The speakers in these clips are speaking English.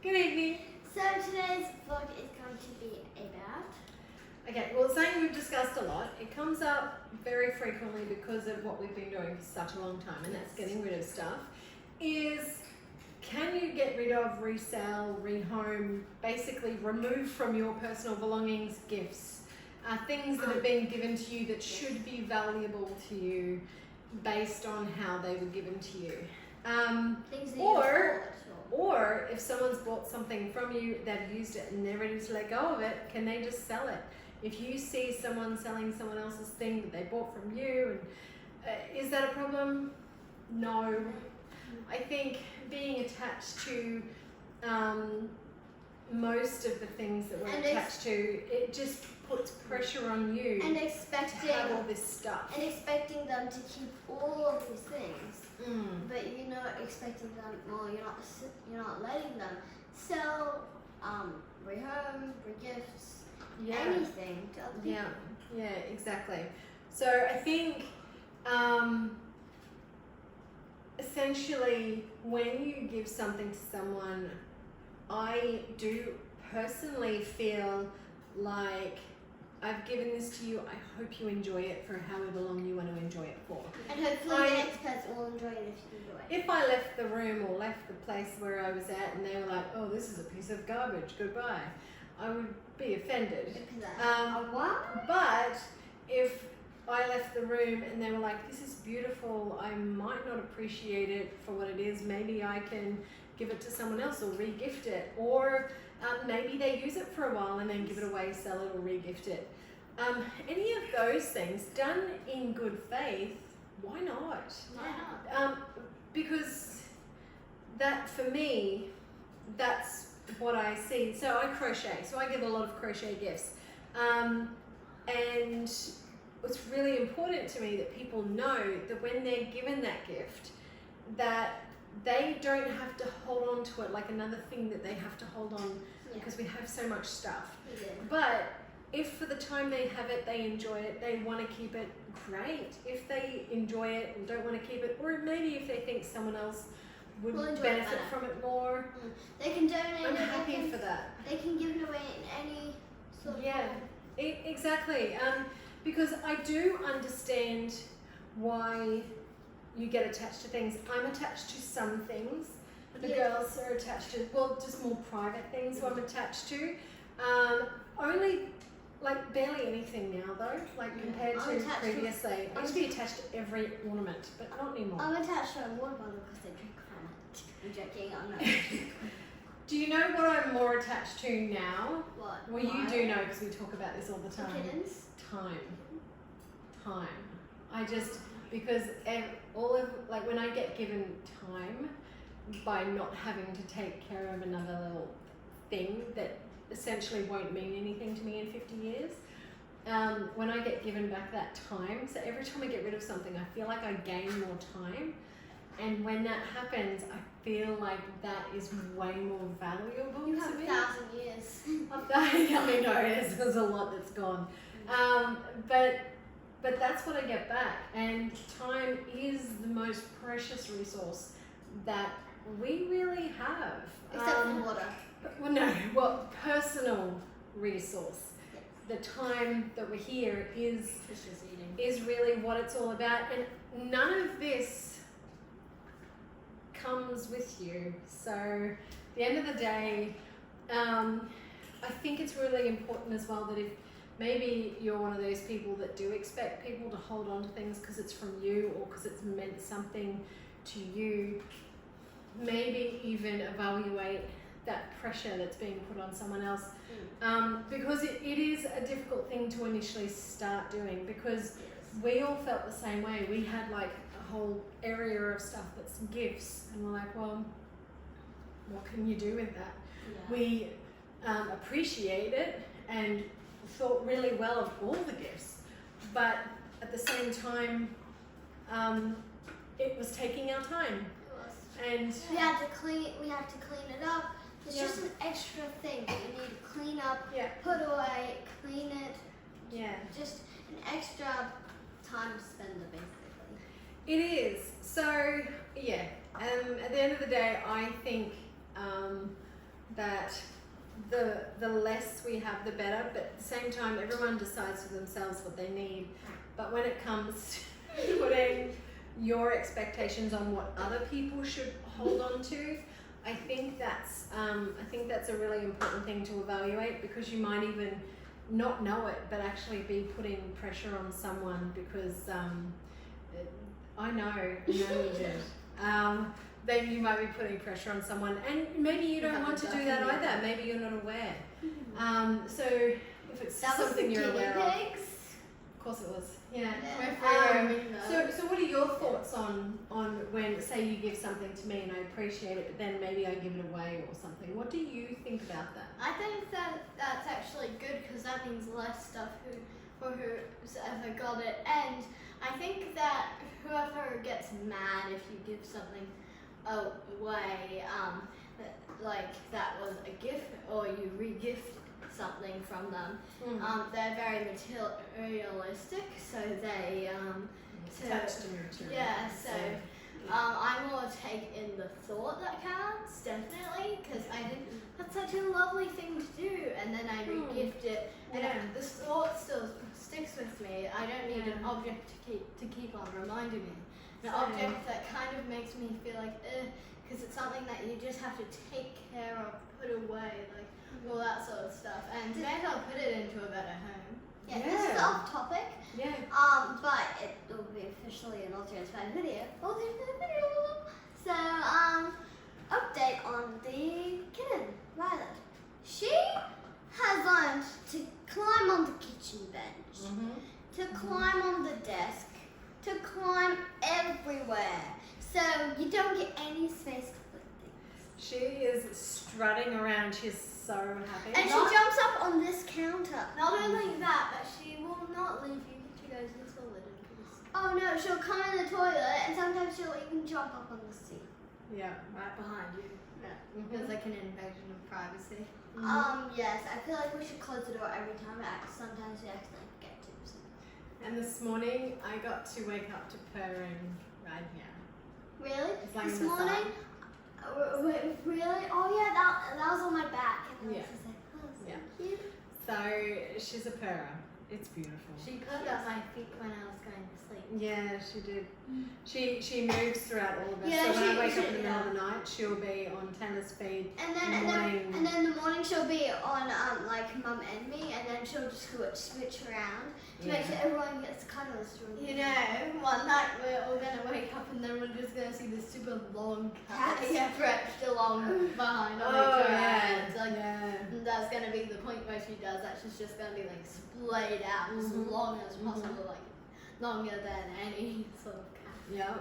Good evening. So today's vlog is going to be about... Okay, well, something we've discussed a lot. It comes up very frequently because of what we've been doing for such a long time, and that's getting rid of stuff. Is can you get rid of, resell, rehome, basically remove from your personal belongings gifts, things that have been given to you that should be valuable to you based on how they were given to you. things that Or if someone's bought something from you, they've used it and they're ready to let go of it, can they just sell it? If you see someone selling someone else's thing that they bought from you, and is that a problem? No. I think being attached to most of the things that we're attached to, it just puts pressure on you and to have all this stuff. And expecting them to keep all of these things. But you're not expecting them, well, you're not letting them sell, rehome, re-gifts, anything to other people. Yeah, exactly. So I think essentially when you give something to someone, I do personally feel like I've given this to you, I hope you enjoy it for however long you want to enjoy it for. And hopefully the next person will enjoy it if you enjoy it. If I left the room or left the place where I was at and they were like, oh, this is a piece of garbage, goodbye, I would be offended. But if I left the room and they were like, this is beautiful, I might not appreciate it for what it is, maybe I can give it to someone else or re-gift it, or maybe they use it for a while and then give it away, sell it, or re-gift it. Any of those things done in good faith, why not? Why not? Because that, for me, that's what I see. So I crochet, so I give a lot of crochet gifts. And it's really important to me that people know that when they're given that gift, that they don't have to hold on to it like another thing that they have to hold on because we have so much stuff. But if for the time they have it, they enjoy it, they want to keep it, great. If they enjoy it and don't want to keep it, or maybe if they think someone else would benefit from it more, they can donate. I'm happy for that. They can give it away in any sort of way. Exactly. Because I do understand why you get attached to things. I'm attached to some things. The girls are attached to, well, just more private things I'm attached to. Only, like, barely anything now though, like compared to previously. I used to be attached to every ornament, but not anymore. I'm attached to a water bottle because I drink from it. I'm joking, I'm not. Do you know what I'm more attached to now? What? Well, you do know because we talk about this all the time. Kittens? Time. I just, because all of, like when I get given time by not having to take care of another little thing that essentially won't mean anything to me in 50 years, when I get given back that time, so every time I get rid of something, I feel like I gain more time. And when that happens, I feel like that is way more valuable to me. You have 1,000 years. I mean, no, there's a lot that's gone. But that's what I get back. And time is the most precious resource that we really have. Except for water. Personal resource. The time that we're here is really what it's all about. And none of this comes with you. So at the end of the day, I think it's really important as well that if maybe you're one of those people that do expect people to hold on to things because it's from you or because it's meant something to you, maybe even evaluate that pressure that's being put on someone else. Because it is a difficult thing to initially start doing, because we all felt the same way. We had like a whole area of stuff that's gifts and we're like, well, what can you do with that? We appreciate it and thought really well of all the gifts, but at the same time, it was taking our time. And we had to clean it up. It's just an extra thing that you need to clean up, put away, clean it. Just an extra time spender, basically. It is. So, at the end of the day, I think that the less we have, the better. But at the same time, everyone decides for themselves what they need. But when it comes to putting your expectations on what other people should hold on to, I think that's a really important thing to evaluate, because you might even not know it, but actually be putting pressure on someone, because I know you did. Then you might be putting pressure on someone, and maybe you don't want to do that either. Maybe you're not aware. So if it's something you're aware of. Of course it was. Yeah. So what are your thoughts on when, say, you give something to me and I appreciate it, but then maybe I give it away or something? What do you think about that? I think that's actually good, because that means less stuff for who's ever got it. And I think that whoever gets mad if you give something away, like that was a gift, or you re-gift something from them, they're very materialistic, so they attached to material. Yeah, so I more take in the thought that counts, definitely, because I think that's such a lovely thing to do, and then I re-gift it, and the thought still sticks with me. I don't need an object to keep on reminding me. An object that kind of makes me feel like, because it's something that you just have to take care of, put away, like all that sort of stuff, and maybe I'll put it into a better home. Yeah, this is off topic. Yeah. But it will be officially an askauthorinspired video. So, update on the kitten, Violet. She has learned to climb on the kitchen bench, to climb on the desk, to climb everywhere. So you don't get any space to put things. She is strutting around. She's so happy. And she jumps up on this counter. Not only that, but she will not leave you. She goes, this will let in peace. Oh no, she'll come in the toilet, and sometimes she'll even jump up on the seat. Yeah, right Behind you. Mhm. Feels like an invasion of privacy. Yes, I feel like we should close the door every time. Sometimes we accidentally forget to. So. And this morning I got to wake up to purring right here. Really? It's like This in the morning? Really? Oh yeah, that was on my back. And I was just like, oh, so cute. So she's a purrer. It's beautiful. She purred at my feet when I was going to sleep. Yeah, she did. She moves throughout all of us. Yeah, so when I wake she- up in the middle of the night, she'll be on Tanner's feet. And then in the morning she'll be on like Mum and me, and then she'll just switch around to make sure everyone gets cuddles. You know, one night we're all going to wake up and then we're just going to see this super long cat stretched along behind on each other. It's like, and that's going to be the point where she does that. She's just going to be like splayed out as long as possible, like longer than any sort of cat. Yeah.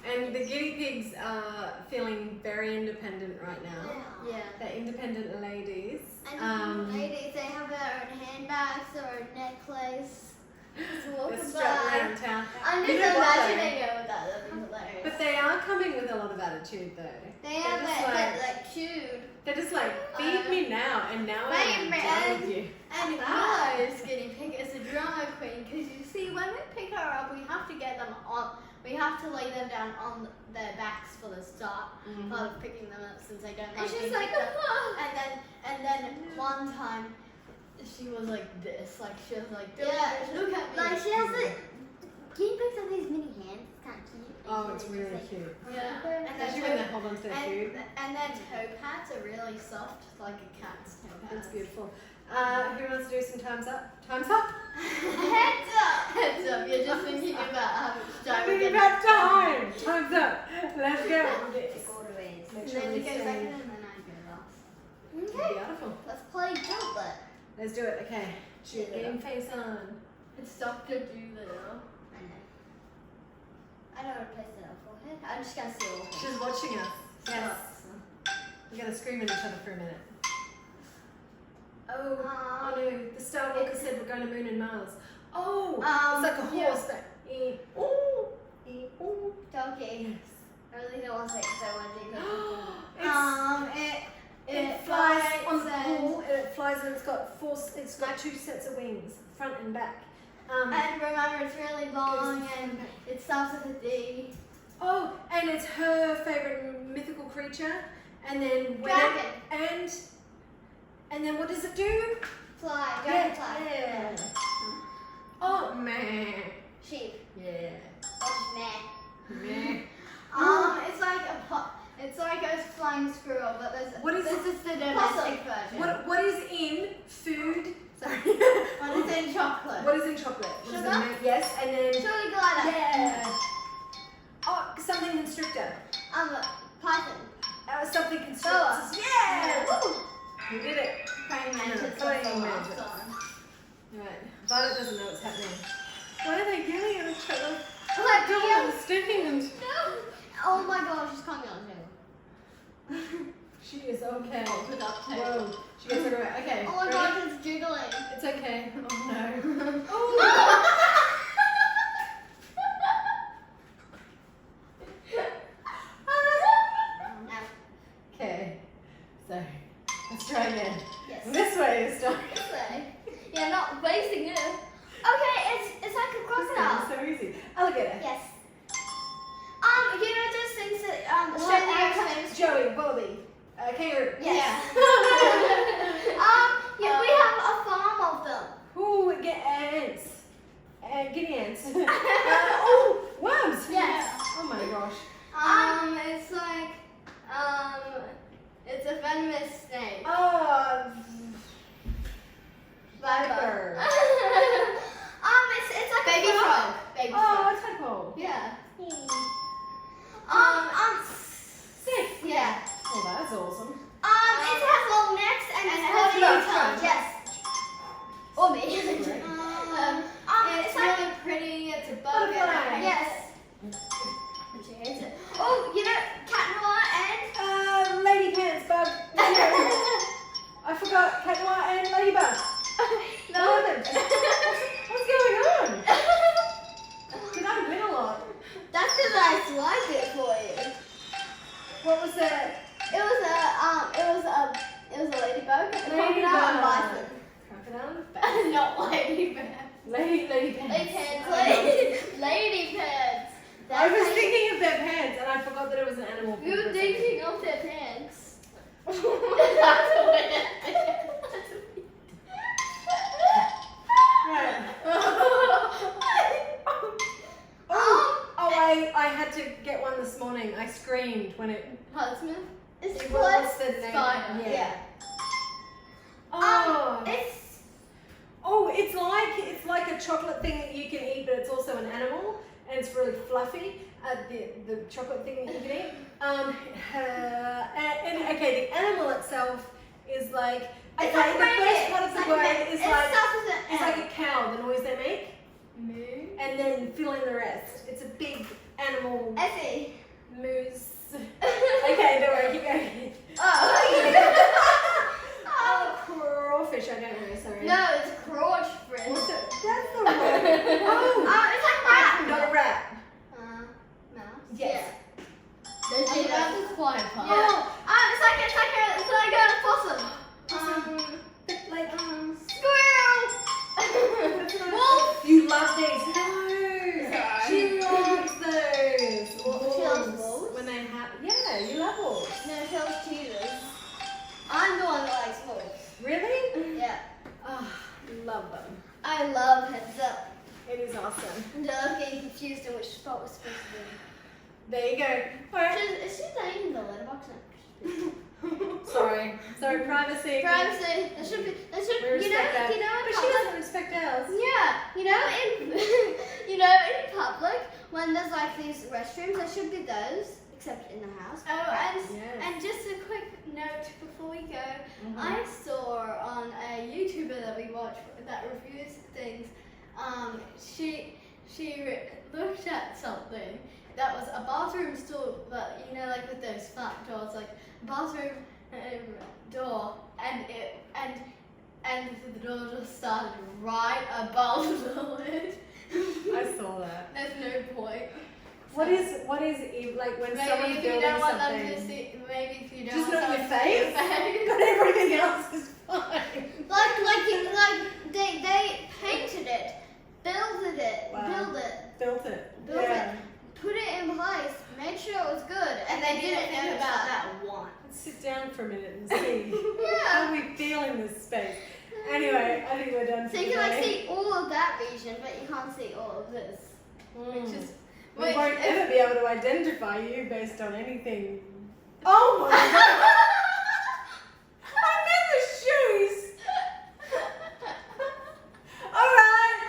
And the guinea pigs are feeling very independent right now. Yeah. They're independent ladies. And ladies, they have their own handbags, their own necklace. Just walk They're strutting by. around town. I'm You just know what, imagining it with that. That'd be hilarious. But they are coming with a lot of attitude, though. They have just that cute. They're just like, feed me now, and now I'm done with you. And Willow's guinea pig is a drama queen, because you see, when we pick her up, we have to get them on. We have to lay them down on their backs for the start part of picking them up, since they don't And like she's being like, picked up. And then one time she was like this, like she was like, look at me. Like she has the guinea pigs have these mini hands. It's kind of cute. Oh, it's really cute. Yeah. And Especially when they hold on to their food. and their toe pads are really soft, like a cat's toe pads. That's beautiful. Who wants to do some times up? Times up? Heads up. Heads up, you're just thinking about how much time we're Thinking gonna about time. Times up. Let's go. Always. Make And sure then we you go stay. second and then I go last. Okay. Beautiful. Let's play jump it. Let's do it. Okay. Game face on. It's Dr. Doolittle. I know how to place it on forehead. I'm just gonna see all of it. She's watching us. Yes. We're gonna scream at each other for a minute. Oh no, the Star Walker said we're going to Moon and Mars. Oh, it's like a horse that. Donkey. Yes. I really don't want to say it because I want to do it. It flies on the pool, and it flies, and it's got two sets of wings, front and back. And remember, it's really long and it starts with a D. Oh, and it's her favorite mythical creature, And then when Dragon. and then what does it do? Fly. Yeah. Dragonfly. Yeah. Oh man. Sheep. Yeah. That's meh. Meh. It's like a flying squirrel, but this is the domestic version. What is in food? Sorry. What is in chocolate? What is in chocolate? What is Sugar? the yes, and then Sugar glider. yeah. Oh, something constrictor. Python. Something constrictor. Boa. Yeah. Woo. We did it. Praying mantis. Praying mantis. Right. Violet doesn't know what's happening. Why are they yelling at each other? Oh my Don't God. understand. No. Oh my God, she's coming on the table. She is okay. Hold it up too. Whoa. She gets it right. Okay. Oh my ready? God, it's jiggling. It's okay. Oh no. No. Okay. So let's try again. Yes. This way this time. This way. Yeah, not wasting it. Okay, it's like a crocodile. So easy. Alligator. Yes. You know those things that Australia is famous for? Joey, Bobby, kangaroo. Yes. Yeah. Yeah, we have a farm of them. Ooh, get ants. Guinea ants. Oh, worms. Yes. Oh my gosh. It's like, it's a venomous snake. Oh, Viper. It's like Baby a frog. Baby Oh, frog. a tadpole. Yeah. Sick. Yeah. Oh, that's awesome. It has long necks and And it's it has pointy long tongue. tongue. Yes. Or me. It's It's like really pretty. It's a bug. Butterfly. yes. She hates it. Oh, you know, cat noir and Lady pants bug. I forgot cat noir and ladybug. No. What's going on? Did I win a lot? that's because I swiped it for you. What was that? It was a ladybug, a crocodile, and Ladybug. bison. Crocodile? Not lady bear. Lady Lady pants. pants. Lady pants. I was thinking of their pants and I forgot that it was an animal. You were print. thinking of their pants. That's weird. Right. Oh, I had to get one this morning. I screamed when it Husband? It's it called listed name. spider. Yeah. Oh. It's like a chocolate thing that you can eat, but it's also an animal, and it's really fluffy. The chocolate thing that you can eat. And okay, the animal itself is like the first part of the word is like a cow. The noise they make, Moo. and then fill in the rest. It's a big animal Effie. moose. Okay, don't worry, keep going. Oh. Crawfish. I don't know. Sorry. No, it's a crotch friend. What's it? That's the word. Oh. It's like rat. Not a rat. Mouse. Yes. See, that's a quiet part. Yeah. It's like a possum. Like Squirrel. wolf. You love these. No. Sorry. She loves those. She loves wolves? When they have. Yeah, you love wolves. No, she loves cheetahs. I'm the one that likes wolves. Really? Yeah. Oh, love them. I love heads up. It is awesome. And I was getting confused in which spot was supposed to be. There you go. All right. Is she laying in the letterbox? Sorry, privacy. Privacy. That should be. We respect that. You know, in But she public. doesn't respect ours. Yeah. In public when there's like these restrooms, there should be those, except in the house. And just a quick note before we go, Mhm. I saw on a YouTuber that we watch that reviews things. She looked at something that was a bathroom stool, but like with those flat doors, like bathroom door, and the door just started right above the lid. I saw that. There's no point. What is like when Maybe someone's if you building don't want something? them to see, maybe if you don't Just want not your someone to see face? your face. But everything else is fine. They painted it, built it, Built it. Built yeah. put it in place, made sure it was good, And they didn't think know about that once. It's around for a minute and see Yeah. how we feel in this space. Anyway, I think we're done for So you can like today. see all of that region, but you can't see all of this. Mm. Which is We which won't is- ever be able to identify you based on anything. Oh my god! I meant the shoes! Alright,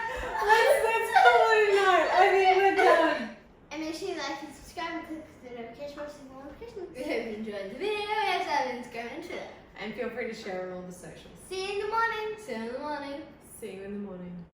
let's call it a night. I think we're done. And make sure you like and subscribe and click the notification bell for more notifications. We hope you enjoyed the video. Yes, on Instagram and Twitter. And feel free to share on all the socials. See you in the morning. See you in the morning. See you in the morning.